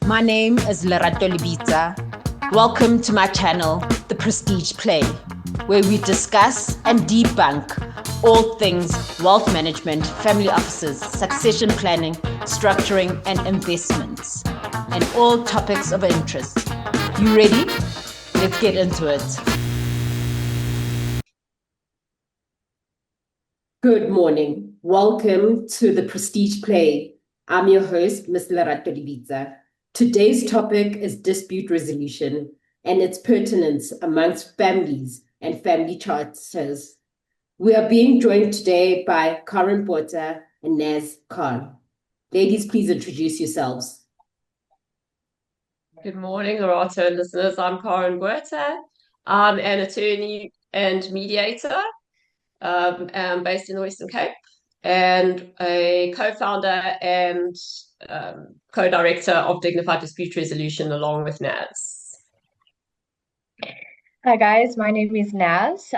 My name is Lerato Lebitsa. Welcome to my channel, The Prestige Play, where we discuss and debunk all things wealth management, family offices, succession planning, structuring, and investments, and all topics of interest. You ready? Let's get into it. Good morning. Welcome to The Prestige Play. I'm your host, Ms. Lerato Lebitsa. Today's topic is dispute resolution and its pertinence amongst families and family charters. We are being joined today by Karen Botha and Naazneen. Ladies, please introduce yourselves. Good morning, Lerato listeners. I'm Karen Botha. I'm an attorney and mediator based in the Western Cape, and a co-founder and co-director of Dignified Dispute Resolution along with Naz. Hi guys, my name is Naz.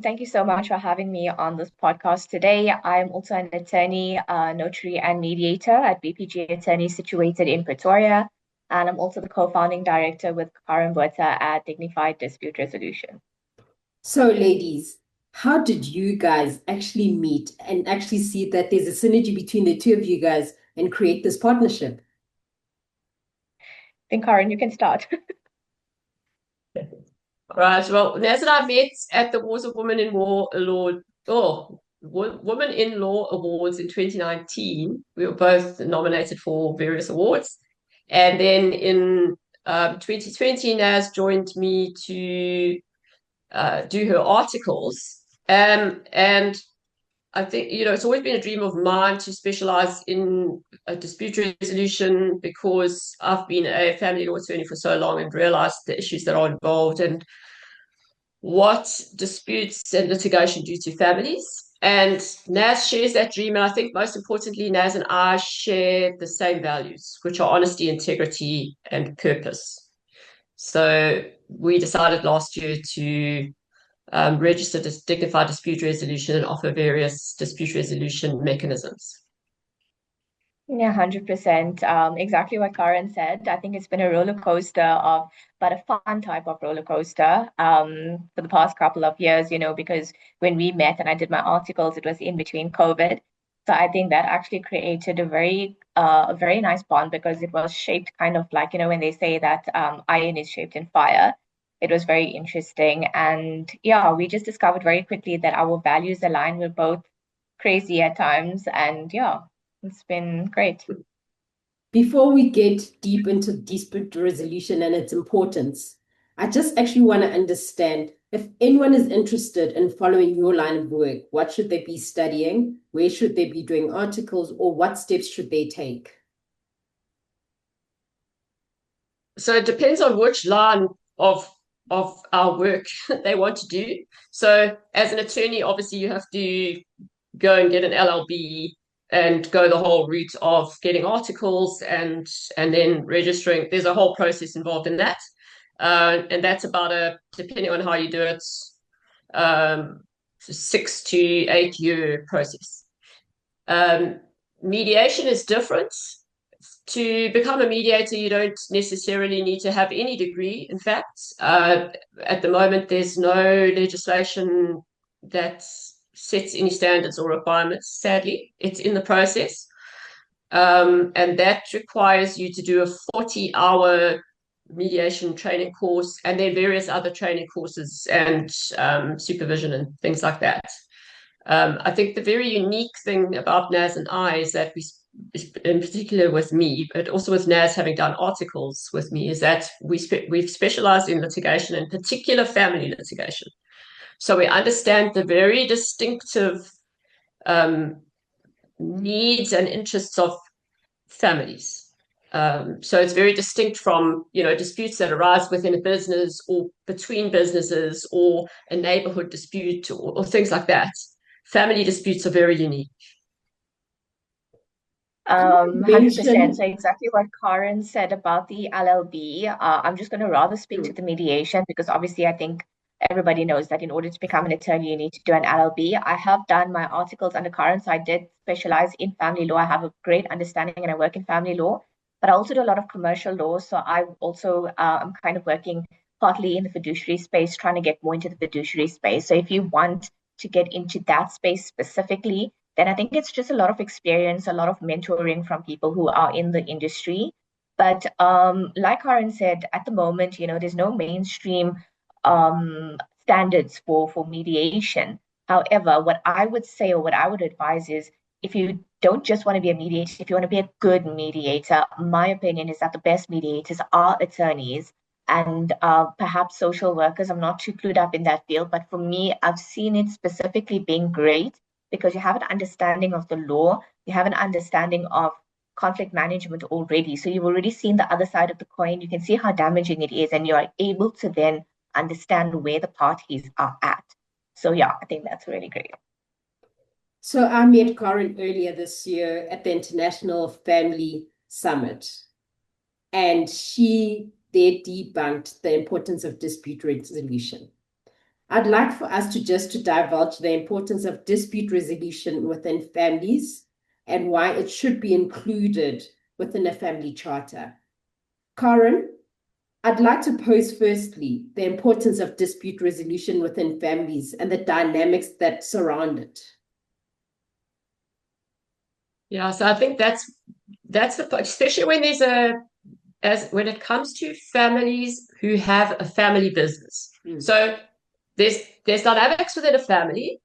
Thank you so much for having me on this podcast today. I'm also an attorney, notary, and mediator at BPG Attorneys situated in Pretoria, and I'm also the co-founding director with Karen Botha at Dignified Dispute Resolution. So, ladies, how did you guys actually meet and actually see that there's a synergy between the two of you guys and create this partnership? I think Karen, you can start. Right. Well, Naz and I met at the Wars of Women in Women in Law Awards in 2019. We were both nominated for various awards. And then in 2020, Naz joined me to do her articles. And I think, it's always been a dream of mine to specialize in dispute resolution because I've been a family law attorney for so long and realized the issues that are involved and what disputes and litigation do to families. And Naz shares that dream. And I think most importantly, Naz and I share the same values, which are honesty, integrity, and purpose. So we decided last year to register this dignified dispute resolution and offer various dispute resolution mechanisms. Yeah, 100%. Exactly what Karen said. I think it's been a roller coaster but a fun type of roller coaster for the past couple of years, because when we met and I did my articles, it was in between COVID. So I think that actually created a very nice bond because it was shaped kind of like, when they say that iron is shaped in fire. It was very interesting. And yeah, we just discovered very quickly that our values align. We're both crazy at times. And yeah. It's been great. Before we get deep into dispute resolution and its importance, I just actually want to understand if anyone is interested in following your line of work, what should they be studying? Where should they be doing articles? Or what steps should they take? So it depends on which line of our work they want to do. So as an attorney, obviously you have to go and get an LLB and go the whole route of getting articles and then registering. There's a whole process involved in that. And that's about depending on how you do it, 6 to 8 year process. Mediation is different. To become a mediator, you don't necessarily need to have any degree. In fact, at the moment, there's no legislation that sets any standards or requirements. Sadly, it's in the process. And that requires you to do a 40-hour mediation training course and then various other training courses and supervision and things like that. I think the very unique thing about Naz and I is that in particular with me, but also with Naz having done articles with me, is that we've specialized in litigation, in particular family litigation. So we understand the very distinctive needs and interests of families. So it's very distinct from, disputes that arise within a business or between businesses or a neighborhood dispute or things like that. Family disputes are very unique. 100%. So exactly what Karen said about the LLB. I'm just going to rather speak to the mediation because obviously I think everybody knows that in order to become an attorney, you need to do an LLB. I have done my articles under Karen, so I did specialize in family law. I have a great understanding and I work in family law. but I also do a lot of commercial law. So I also am kind of working partly in the fiduciary space, trying to get more into the fiduciary space. So if you want to get into that space specifically, then I think it's just a lot of experience, a lot of mentoring from people who are in the industry. But like Karen said, at the moment, there's no mainstream standards for mediation. However, what I would say or what I would advise is if you don't just want to be a mediator, if you want to be a good mediator, my opinion is that the best mediators are attorneys and perhaps social workers. I'm not too clued up in that field, but for me, I've seen it specifically being great because you have an understanding of the law, you have an understanding of conflict management already. So you've already seen the other side of the coin. You can see how damaging it is, and you are able to then understand where the parties are at. So yeah, I think that's really great. So I met Karen earlier this year at the International Family Summit, and she there debunked the importance of dispute resolution. I'd like for us to divulge the importance of dispute resolution within families and why it should be included within a family charter. Karen, I'd like to pose firstly the importance of dispute resolution within families and the dynamics that surround it. Yeah, so I think that's the point, especially when when it comes to families who have a family business. So there's dynamics within a family,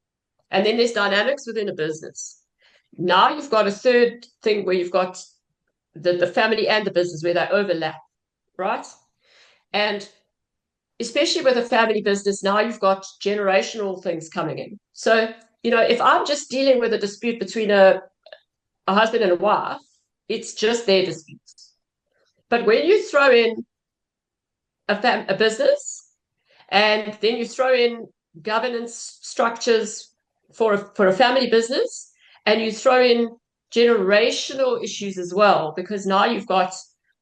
and then there's dynamics within a business. Now you've got a third thing where you've got the family and the business where they overlap, right? And especially with a family business, now you've got generational things coming in. So, if I'm just dealing with a dispute between a husband and a wife, it's just their disputes. But when you throw in a business, and then you throw in governance structures for a family business, and you throw in generational issues as well, because now you've got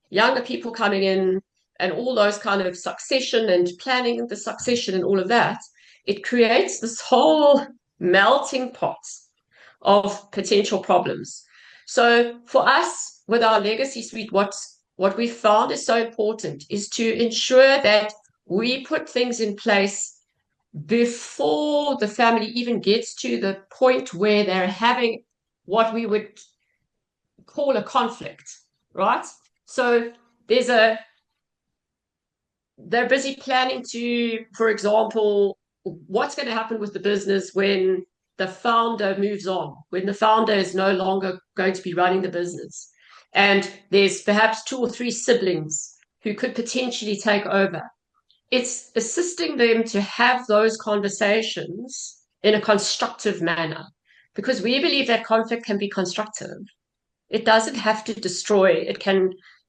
younger people coming in and all those kind of succession and planning the succession and all of that, it creates this whole melting pot of potential problems. So for us, with our legacy suite, what we found is so important is to ensure that we put things in place before the family even gets to the point where they're having what we would call a conflict, right? So they're busy planning to, for example, what's going to happen with the business when the founder moves on, when the founder is no longer going to be running the business. And there's perhaps 2 or 3 siblings who could potentially take over. It's assisting them to have those conversations in a constructive manner, because we believe that conflict can be constructive. It doesn't have to destroy.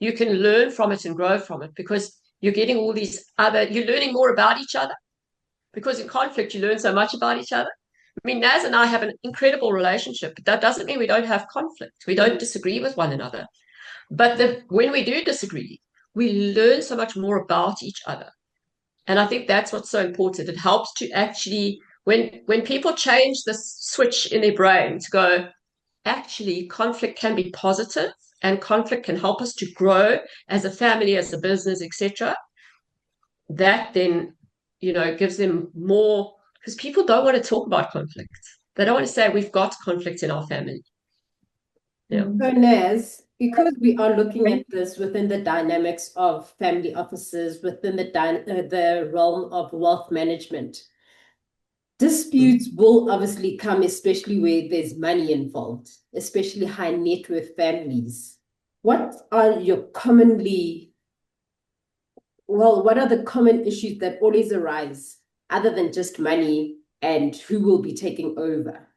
You can learn from it and grow from it, because you're getting all these you're learning more about each other, because in conflict, you learn so much about each other. I mean, Naz and I have an incredible relationship, but that doesn't mean we don't have conflict. We don't disagree with one another. But when we do disagree, we learn so much more about each other. And I think that's what's so important. It helps to actually, when people change the switch in their brain to go, actually, conflict can be positive and conflict can help us to grow as a family, as a business, etc. That then, gives them more, because people don't want to talk about conflict. They don't want to say we've got conflict in our family. Yeah. So Naz, because we are looking at this within the dynamics of family offices, within the realm of wealth management, disputes will obviously come, especially where there's money involved, especially high net worth families. What are the common issues that always arise other than just money and who will be taking over?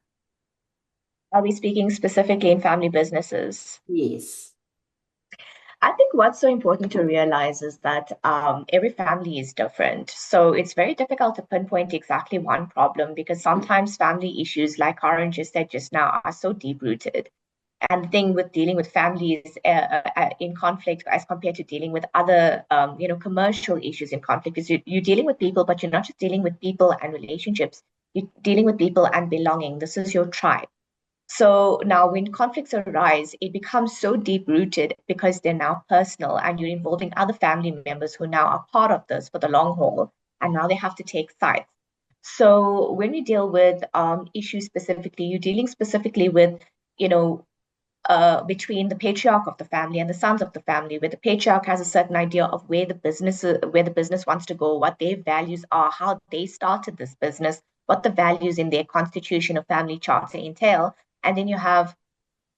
Are we speaking specifically in family businesses? Yes. I think what's so important to realize is that every family is different. So it's very difficult to pinpoint exactly one problem, because sometimes family issues, like Karen just said just now, are so deep-rooted. And the thing with dealing with families in conflict as compared to dealing with other, commercial issues in conflict is you're dealing with people, but you're not just dealing with people and relationships. You're dealing with people and belonging. This is your tribe. So now when conflicts arise, it becomes so deep rooted because they're now personal and you're involving other family members who now are part of this for the long haul. And now they have to take sides. So when we deal with issues specifically, you're dealing specifically with, you know, between the patriarch of the family and the sons of the family, where the patriarch has a certain idea of where the business wants to go, what their values are, how they started this business, what the values in their constitution or family charter entail. And then you have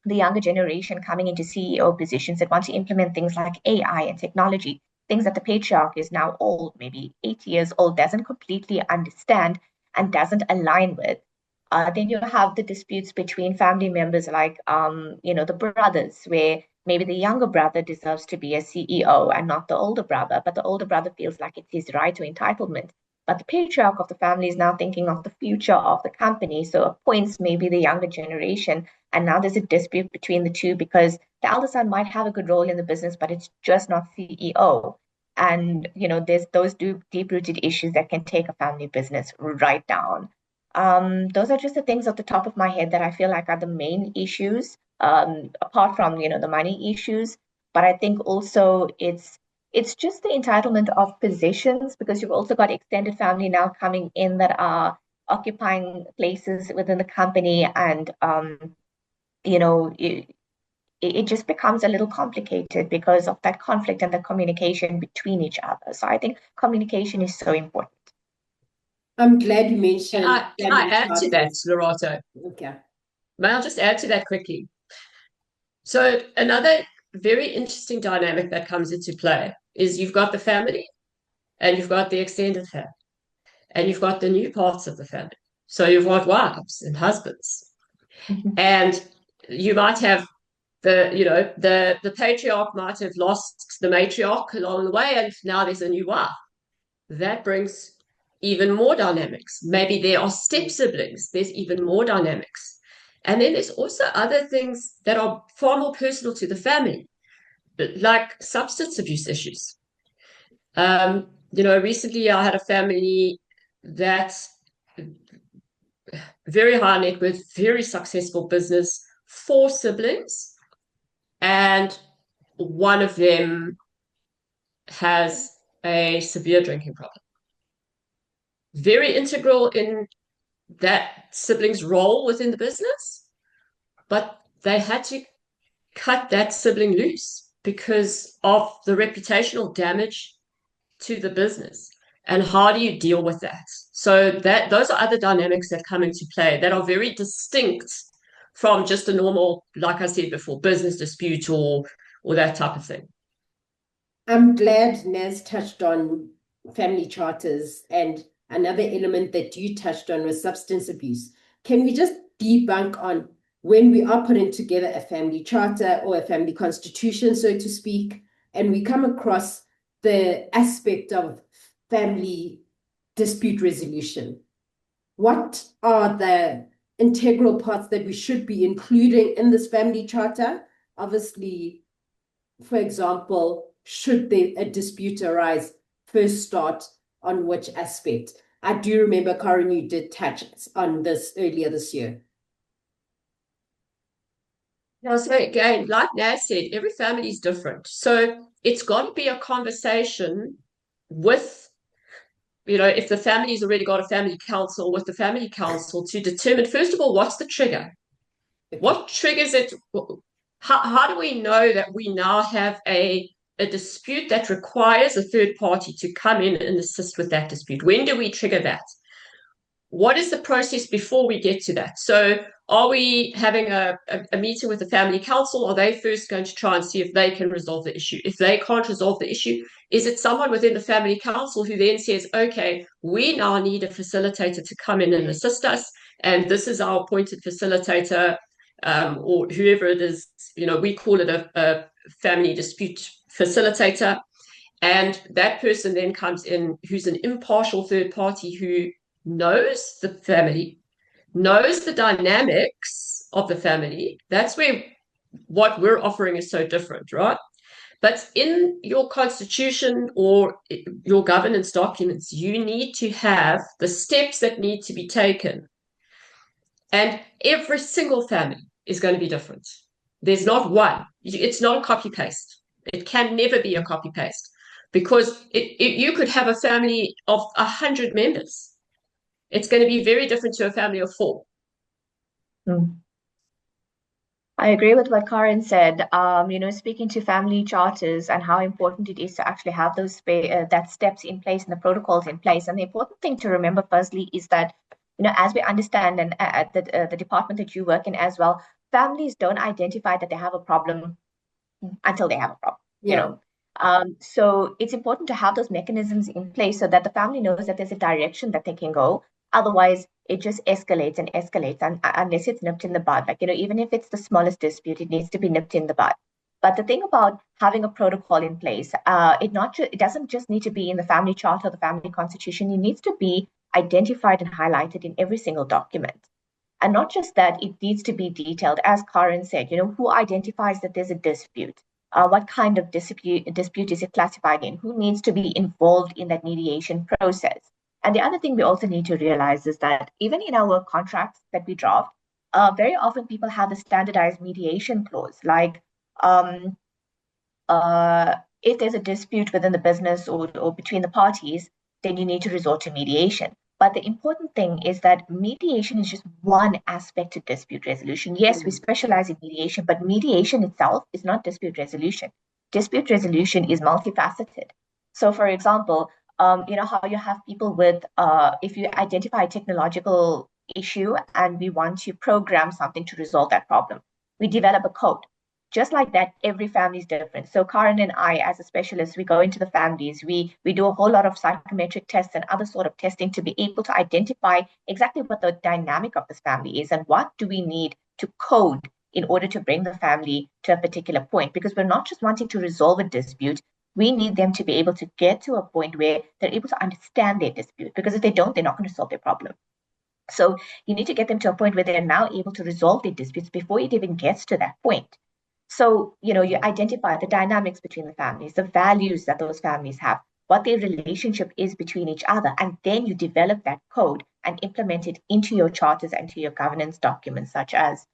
the younger generation coming into CEO positions that want to implement things like AI and technology, things that the patriarch is now old, maybe 80 years old, doesn't completely understand and doesn't align with. Then you have the disputes between family members, like the brothers, where maybe the younger brother deserves to be a CEO and not the older brother, but the older brother feels like it's his right or entitlement. But the patriarch of the family is now thinking of the future of the company, so appoints maybe the younger generation, and now there's a dispute between the two because the elder son might have a good role in the business, but it's just not CEO. And there's those deep-rooted issues that can take a family business right down. Those are just the things off the top of my head that I feel like are the main issues, apart from the money issues. But I think also it's just the entitlement of positions because you've also got extended family now coming in that are occupying places within the company, and it just becomes a little complicated because of that conflict and the communication between each other. So I think communication is so important. I'm glad you mentioned Can I family add to that, charters. Lerato? Okay. May I just add to that quickly? So another very interesting dynamic that comes into play is you've got the family and you've got the extended family and you've got the new parts of the family. So you've got wives and husbands. And you might have the patriarch might have lost the matriarch along the way, and now there's a new wife. That brings even more dynamics. Maybe there are step siblings, there's even more dynamics. And then there's also other things that are far more personal to the family, like substance abuse issues. Recently I had a family that's very high net worth, very successful business, 4 siblings, and one of them has a severe drinking problem. Very integral in that sibling's role within the business, but they had to cut that sibling loose because of the reputational damage to the business. And how do you deal with that? So those are other dynamics that come into play that are very distinct from just a normal, like I said before, business dispute or that type of thing. I'm glad Naz touched on family charters, and another element that you touched on was substance abuse. Can we just debunk on when we are putting together a family charter or a family constitution, so to speak, and we come across the aspect of family dispute resolution? What are the integral parts that we should be including in this family charter? Obviously, for example, should a dispute arise, first start on which aspect? I do remember, Karen, you did touch on this earlier this year. Now, so again, like Naz said, every family is different. So it's got to be a conversation with, if the family's already got a family council, with the family council to determine, first of all, what's the trigger? What triggers it? How do we know that we now have a dispute that requires a third party to come in and assist with that dispute? When do we trigger that? What is the process before we get to that? So are we having a meeting with the family council? Are they first going to try and see if they can resolve the issue? If they can't resolve the issue, is it someone within the family council who then says, okay, we now need a facilitator to come in and assist us, and this is our appointed facilitator, or whoever it is, we call it a family dispute facilitator. And that person then comes in who's an impartial third party who knows the family, knows the dynamics of the family. That's where what we're offering is so different, right? But in your constitution or your governance documents, you need to have the steps that need to be taken And every single family is going to be different. There's not one. It's not a copy paste. It can never be a copy paste because you could have a family of 100 members. It's going to be very different to a family of 4. Mm. I agree with what Karen said. Speaking to family charters and how important it is to actually have those that steps in place and the protocols in place. And the important thing to remember, firstly, is that as we understand, and at the department that you work in as well, families don't identify that they have a problem until they have a problem. Yeah. So it's important to have those mechanisms in place so that the family knows that there's a direction that they can go. Otherwise, it just escalates and escalates, and unless it's nipped in the bud. Like, even if it's the smallest dispute, it needs to be nipped in the bud. But the thing about having a protocol in place, it doesn't just need to be in the family charter or the family constitution. It needs to be identified and highlighted in every single document. And not just that, it needs to be detailed. As Karen said, who identifies that there's a dispute? What kind of dispute is it classified in? Who needs to be involved in that mediation process? And the other thing we also need to realize is that even in our contracts that we draft, very often people have a standardized mediation clause, like if there's a dispute within the business or between the parties, then you need to resort to mediation. But the important thing is that mediation is just one aspect of dispute resolution. Yes, we specialize in mediation, but mediation itself is not dispute resolution. Dispute resolution is multifaceted. So, for example, how you have people with, if you identify a technological issue and we want to program something to resolve that problem, we develop a code. Just like that, every family is different. So Karen and I, as a specialist, we go into the families. We do a whole lot of psychometric tests and other sort of testing to be able to identify exactly what the dynamic of this family is and what do we need to code in order to bring the family to a particular point. Because we're not just wanting to resolve a dispute. We need them to be able to get to a point where they're able to understand their dispute. Because if they don't, they're not going to solve their problem. So you need to get them to a point where they're now able to resolve their disputes before it even gets to that point. So, you identify the dynamics between the families, the values that those families have, what their relationship is between each other, and then you develop that code and implement it into your charters and to your governance documents, such as,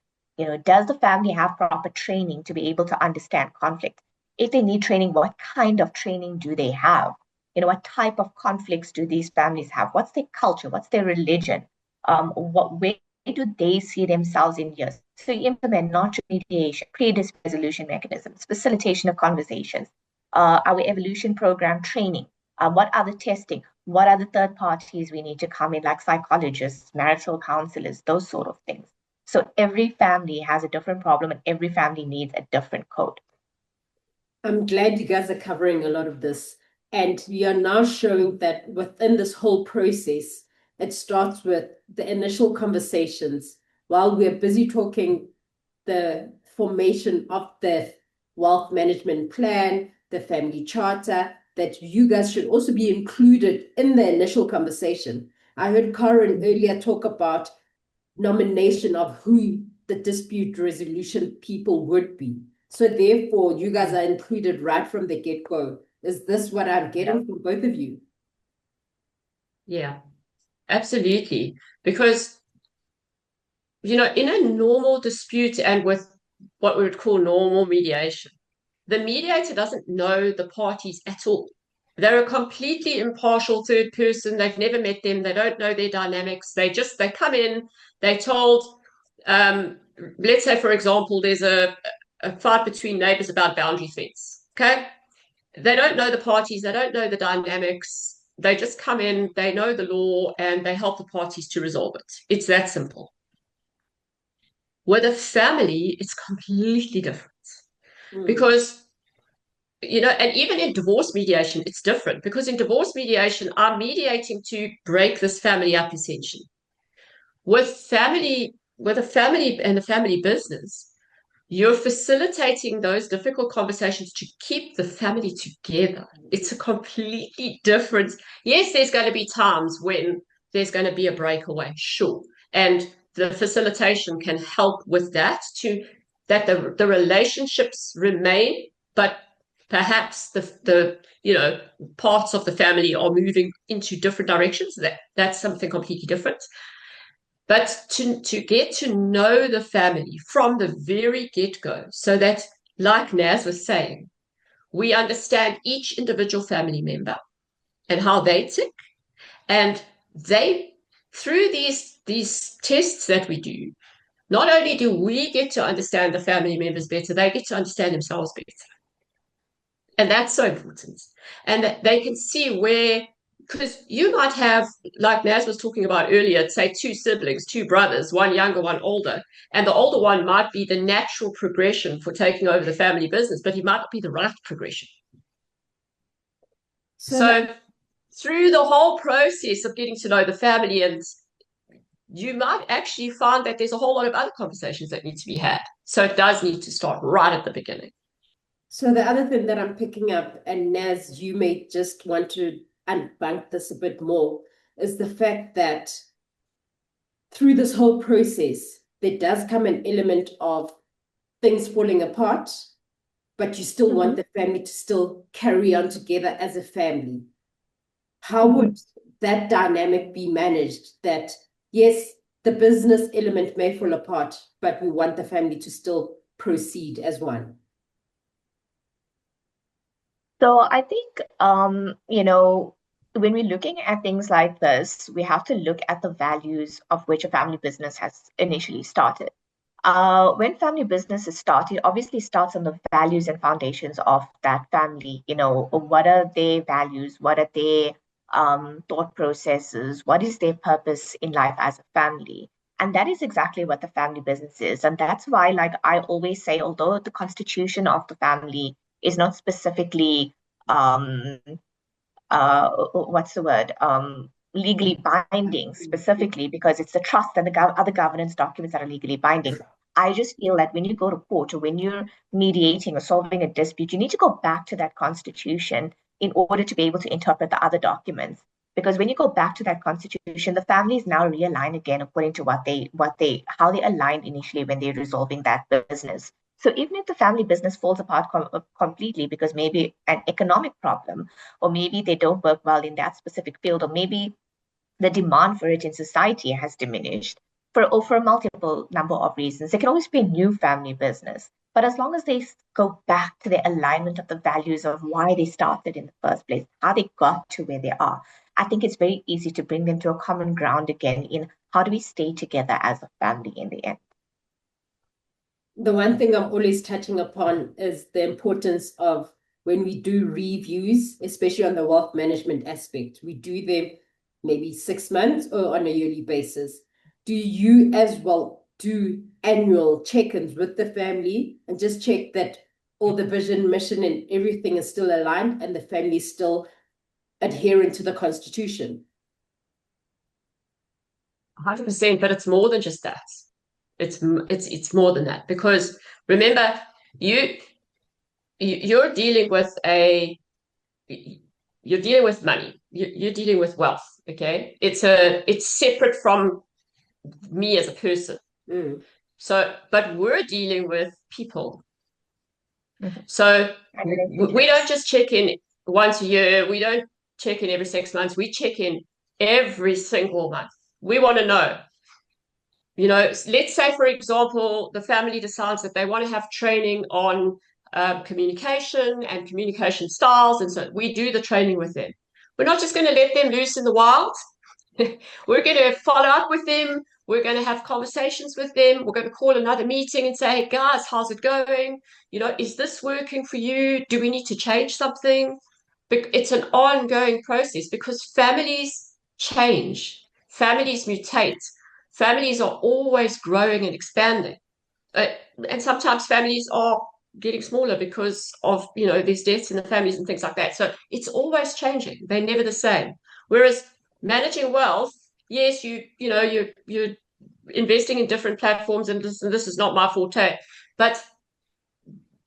does the family have proper training to be able to understand conflict? If they need training, what kind of training do they have? What type of conflicts do these families have? What's their culture? What's their religion? Where do they see themselves in years? So you implement not just mediation, pre-dispute resolution mechanisms, facilitation of conversations, our evolution program training, what other testing, what other third parties we need to come in, like psychologists, marital counselors, those sort of things. So every family has a different problem and every family needs a different code. I'm glad you guys are covering a lot of this. And we are now showing that within this whole process, it starts with the initial conversations while we're busy talking the formation of the wealth management plan, the family charter, that you guys should also be included in the initial conversation. I heard Karen earlier talk about nomination of who the dispute resolution people would be. So therefore, you guys are included right from the get-go. Is this what I'm getting from both of you? Yeah, absolutely. Because, in a normal dispute and with what we would call normal mediation, the mediator doesn't know the parties at all. They're a completely impartial third person. They've never met them. They don't know their dynamics. They come in, they're told, let's say, for example, there's a fight between neighbors about boundary fence. Okay. They don't know the parties. They don't know the dynamics. They just come in, they know the law, and they help the parties to resolve it. It's that simple. With a family, it's completely different. Because, and even in divorce mediation, it's different. Because in divorce mediation, I'm mediating to break this family up, essentially. With a family and a family business, you're facilitating those difficult conversations to keep the family together. It's a completely different. Yes, there's going to be times when there's going to be a breakaway, sure. And the facilitation can help with that, that the relationships remain, but perhaps the parts of the family are moving into different directions. That's something completely different. But to get to know the family from the very get-go, so that, like Naz was saying, we understand each individual family member and how they tick. And they, through these tests that we do, not only do we get to understand the family members better, they get to understand themselves better. And that's so important. And that they can see where, because you might have, like Naz was talking about earlier, say two siblings, two brothers, one younger, one older, and the older one might be the natural progression for taking over the family business, but he might not be the right progression. So through the whole process of getting to know the family, and you might actually find that there's a whole lot of other conversations that need to be had. So it does need to start right at the beginning. So the other thing that I'm picking up, and Naz, you may just want to unbank this a bit more, is the fact that through this whole process, there does come an element of things falling apart, but you still want the family to still carry on together as a family. How would that dynamic be managed? That, yes, the business element may fall apart, but we want the family to still proceed as one. So I think, when we're looking at things like this, we have to look at the values of which a family business has initially started. When family business is started, obviously starts on the values and foundations of that family. What are their values? What are their thought processes? What is their purpose in life as a family? And that is exactly what the family business is. And that's why, like I always say, although the constitution of the family is not specifically what's the word, legally binding specifically, because it's the trust and the other governance documents that are legally binding. I just feel that when you go to court or when you're mediating or solving a dispute, you need to go back to that constitution in order to be able to interpret the other documents. Because when you go back to that constitution, the families now realign again according to how they aligned initially when they're resolving that business. So even if the family business falls apart completely because maybe an economic problem, or maybe they don't work well in that specific field, or maybe the demand for it in society has diminished for a multiple number of reasons, there can always be a new family business. But as long as they go back to the alignment of the values of why they started in the first place, how they got to where they are, I think it's very easy to bring them to a common ground again in how do we stay together as a family in the end. The one thing I'm always touching upon is the importance of when we do reviews, especially on the wealth management aspect, we do them maybe 6 months or on a yearly basis. Do you as well do annual check-ins with the family and just check that all the vision, mission, and everything is still aligned and the family is still adherent to the constitution? 100%, but it's more than just that. It's more than that, because remember, you're dealing with you're dealing with money. You're dealing with wealth. Okay, it's separate from me as a person. So, but we're dealing with people. So we don't just check in once a year. We don't check in every 6 months. We check in every single month. We want to know. Let's say, for example, the family decides that they want to have training on communication and communication styles. And so we do the training with them. We're not just going to let them loose in the wild. We're going to follow up with them. We're going to have conversations with them. We're going to call another meeting and say, hey, guys, how's it going? Is this working for you? Do we need to change something? It's an ongoing process because families change. Families mutate. Families are always growing and expanding. And sometimes families are getting smaller because of, there's deaths in the families and things like that. So it's always changing. They're never the same. Whereas managing wealth, yes, you're investing in different platforms, and this is not my forte, but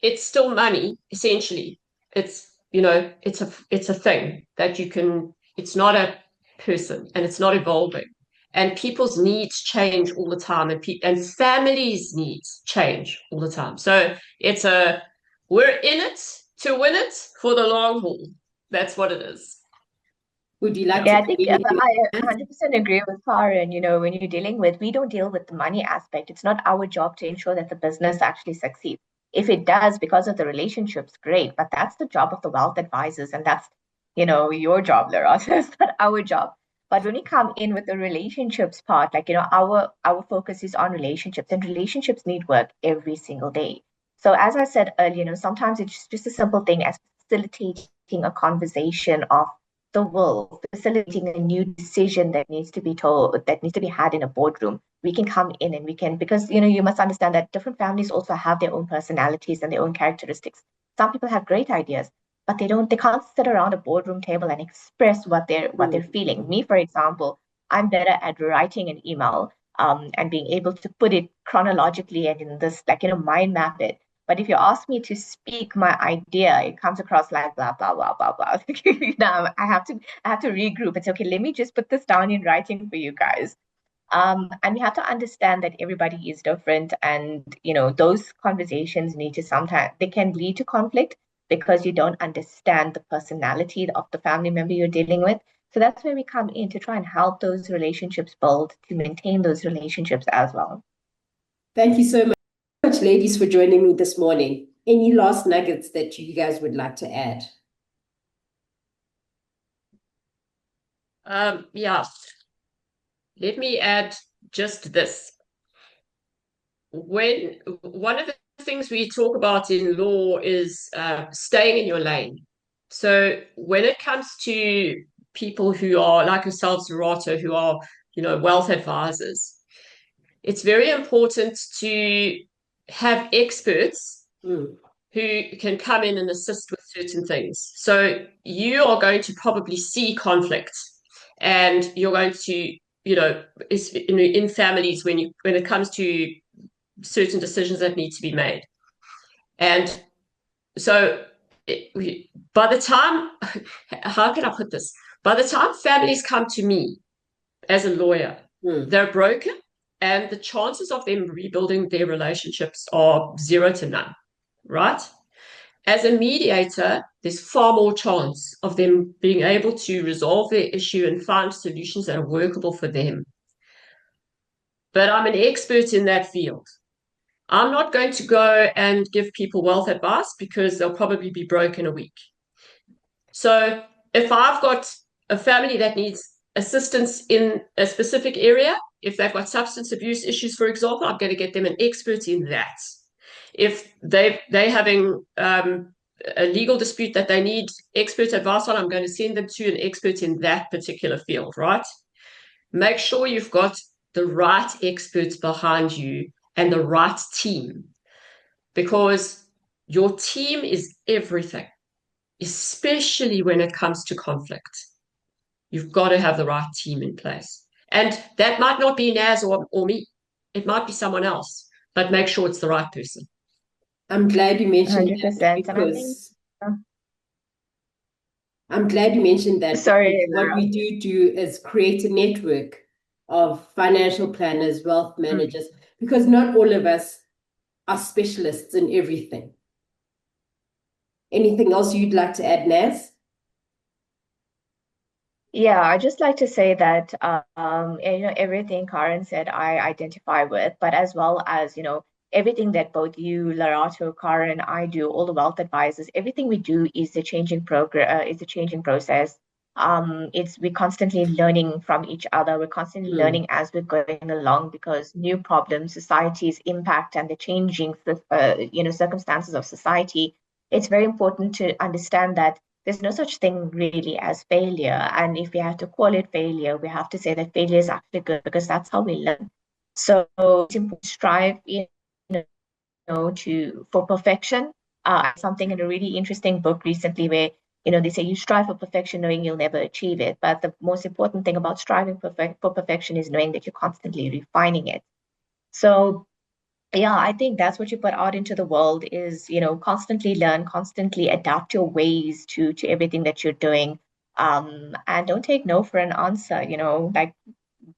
it's still money, essentially. It's a thing that you can, it's not a person, and it's not evolving. And people's needs change all the time, and families' needs change all the time. So we're in it to win it for the long haul. That's what it is. Would you like Yeah, to I add think anything I on that? 100% agree with Karen. When you're dealing with, we don't deal with the money aspect. It's not our job to ensure that the business actually succeeds. If it does because of the relationships, great, but that's the job of the wealth advisors, and that's, your job, Lerato. It's not our job. But when we come in with the relationships part, like, our focus is on relationships, and relationships need work every single day. So as I said earlier, sometimes it's just a simple thing as facilitating a conversation of the will, facilitating a new decision that needs to be told, that needs to be had in a boardroom. We can come in and we can, because you must understand that different families also have their own personalities and their own characteristics. Some people have great ideas, but they can't sit around a boardroom table and express what they're feeling. Me, for example, I'm better at writing an email, and being able to put it chronologically and in this, like, mind map it. But if you ask me to speak my idea, it comes across like blah blah blah blah blah. I have to regroup. It's okay. Let me just put this down in writing for you guys. And we have to understand that everybody is different, and those conversations need to sometimes they can lead to conflict because you don't understand the personality of the family member you're dealing with. So that's where we come in to try and help those relationships build, to maintain those relationships as well. Thank you so much, ladies, for joining me this morning. Any last nuggets that you guys would like to add? Yeah, let me add just this. When one of the things we talk about in law is staying in your lane. So when it comes to people who are like yourselves, Lerato, who are, wealth advisors, it's very important to have experts who can come in and assist with certain things. So you are going to probably see conflict, and you're going to, in families when it comes to certain decisions that need to be made. And so by the time, how can I put this? By the time families come to me as a lawyer, they're broken, and the chances of them rebuilding their relationships are 0 to none, right? As a mediator, there's far more chance of them being able to resolve their issue and find solutions that are workable for them. But I'm an expert in that field. I'm not going to go and give people wealth advice because they'll probably be broke in a week. So if I've got a family that needs assistance in a specific area, if they've got substance abuse issues, for example, I'm going to get them an expert in that. If they're having a legal dispute that they need expert advice on, I'm going to send them to an expert in that particular field, right? Make sure you've got the right experts behind you and the right team, because your team is everything, especially when it comes to conflict. You've got to have the right team in place. And that might not be Naz or me. It might be someone else, but make sure it's the right person. I'm glad you mentioned 100%. that And I think, because I'm glad you mentioned that sorry, because what we do is create a network of financial planners, wealth managers, because not all of us are specialists in everything. Anything else you'd like to add, Naz? Yeah, I just like to say that everything Karen said I identify with, but as well as everything that both you, Lerato, Karen, I do, all the wealth advisors, everything we do is a changing is a changing process. We're constantly learning from each other. We're constantly learning as we're going along, because new problems, society's impact, and the changing circumstances of society. It's very important to understand that there's no such thing really as failure. And if we have to call it failure, we have to say that failure is actually good, because that's how we learn. So it's important to strive, for perfection. Something in a really interesting book recently where, they say you strive for perfection knowing you'll never achieve it. But the most important thing about striving for perfection is knowing that you're constantly refining it. So yeah, I think that's what you put out into the world is, constantly learn, constantly adapt your ways to everything that you're doing. And don't take no for an answer, like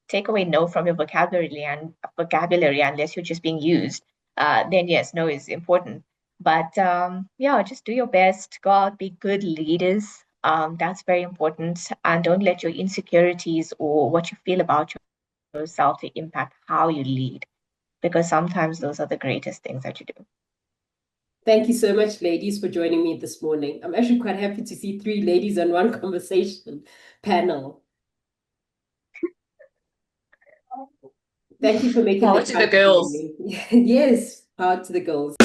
take away no from your vocabulary unless you're just being used. Then yes, no is important. But yeah, just do your best. Go out, be good leaders. That's very important. And don't let your insecurities or what you feel about yourself to impact how you lead, because sometimes those are the greatest things that you do. Thank you so much, ladies, for joining me this morning. I'm actually quite happy to see 3 ladies on one conversation panel. Thank you for making Power the to time the to join girls. me. Yes, power to the girls.